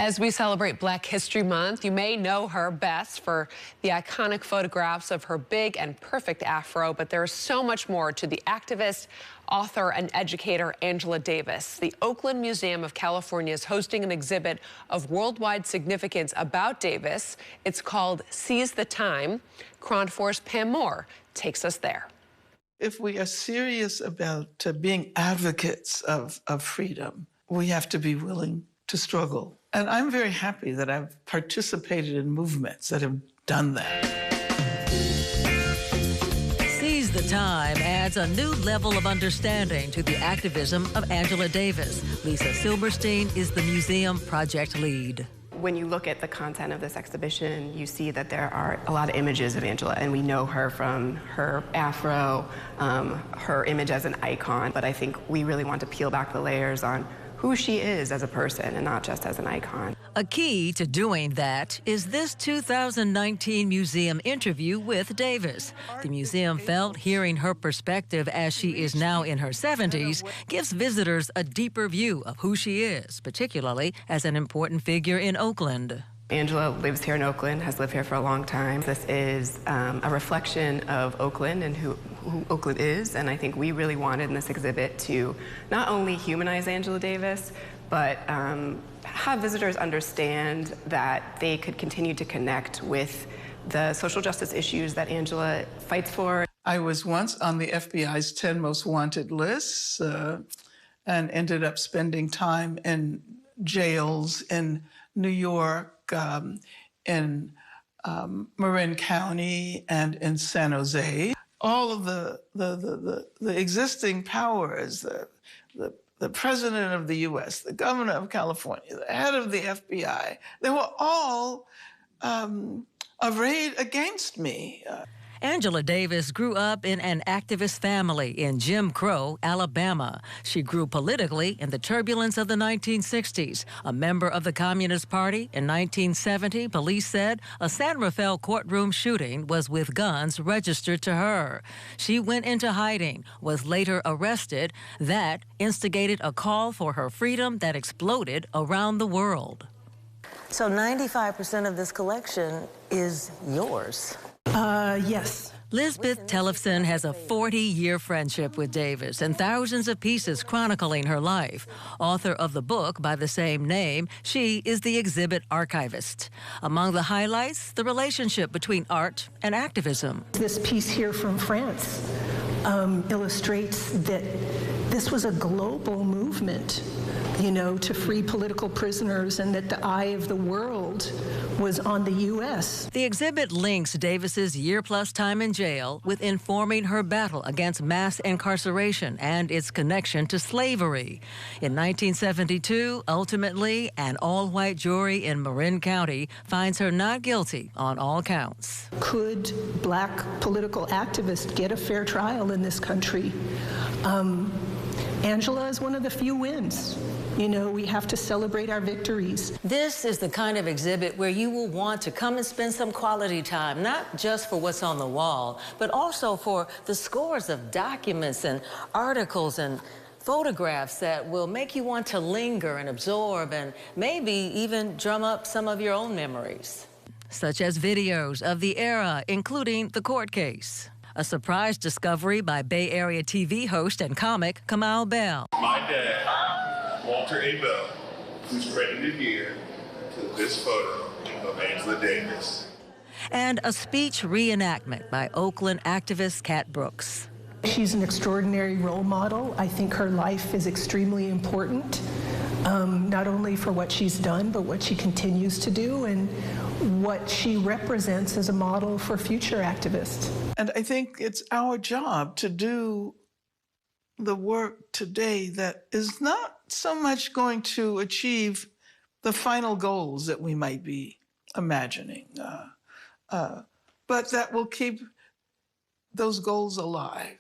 As we celebrate Black History Month, you may know her best for the iconic photographs of her big and perfect afro, but there's so much more to the activist, author, and educator Angela Davis. The Oakland Museum of California is hosting an exhibit of worldwide significance about Davis. It's called Seize the Time. Cron 4's Pam Moore takes us there. If we are serious about being advocates of freedom, we have to be willing to struggle. And I'm very happy that I've participated in movements that have done that. Seize the Time adds a new level of understanding to the activism of Angela Davis. Lisa Silberstein is the museum project lead. When you look at the content of this exhibition, you see that there are a lot of images of Angela, and we know her from her afro, her image as an icon, but I think we really want to peel back the layers on who she is as a person and not just as an icon. A key to doing that is this 2019 museum interview with Davis. The museum felt hearing her perspective as she is now in her 70s gives visitors a deeper view of who she is, particularly as an important figure in Oakland. Angela lives here in Oakland, has lived here for a long time. This is a reflection of Oakland and who Oakland is, and I think we really wanted in this exhibit to not only humanize Angela Davis, but have visitors understand that they could continue to connect with the social justice issues that Angela fights for. I was once on the FBI's 10 most wanted lists and ended up spending time in jails in New York, in Marin County, and in San Jose. All of the existing powers, the president of the U.S., the governor of California, the head of the FBI, they were all arrayed against me. Angela Davis grew up in an activist family in Jim Crow, Alabama. She grew politically in the turbulence of the 1960s. A member of the Communist Party in 1970, police said a San Rafael courtroom shooting was with guns registered to her. She went into hiding, was later arrested. That instigated a call for her freedom that exploded around the world. So 95% of this collection is yours. Yes. Lisbeth Tellefson has a 40-year friendship with Davis and thousands of pieces chronicling her life. Author of the book by the same name, she is the exhibit archivist. Among the highlights, the relationship between art and activism. This piece here from France illustrates that this was a global movement, to free political prisoners, and that the eye of the world was on the U.S. The exhibit links Davis's year-plus time in jail with informing her battle against mass incarceration and its connection to slavery. In 1972, ultimately, an all-white jury in Marin County finds her not guilty on all counts. Could Black political activists get a fair trial in this country? Angela is one of the few wins. We have to celebrate our victories. This is the kind of exhibit where you will want to come and spend some quality time, not just for what's on the wall, but also for the scores of documents and articles and photographs that will make you want to linger and absorb and maybe even drum up some of your own memories. Such as videos of the era, including the court case. A surprise discovery by Bay Area TV host and comic Kamau Bell. My dad, Walter A. Bell, who's credited here to this photo of Angela Davis. And a speech reenactment by Oakland activist Kat Brooks. She's an extraordinary role model. I think her life is extremely important, not only for what she's done, but what she continues to do and what she represents as a model for future activists. And I think it's our job to do the work today that is not so much going to achieve the final goals that we might be imagining, but that will keep those goals alive.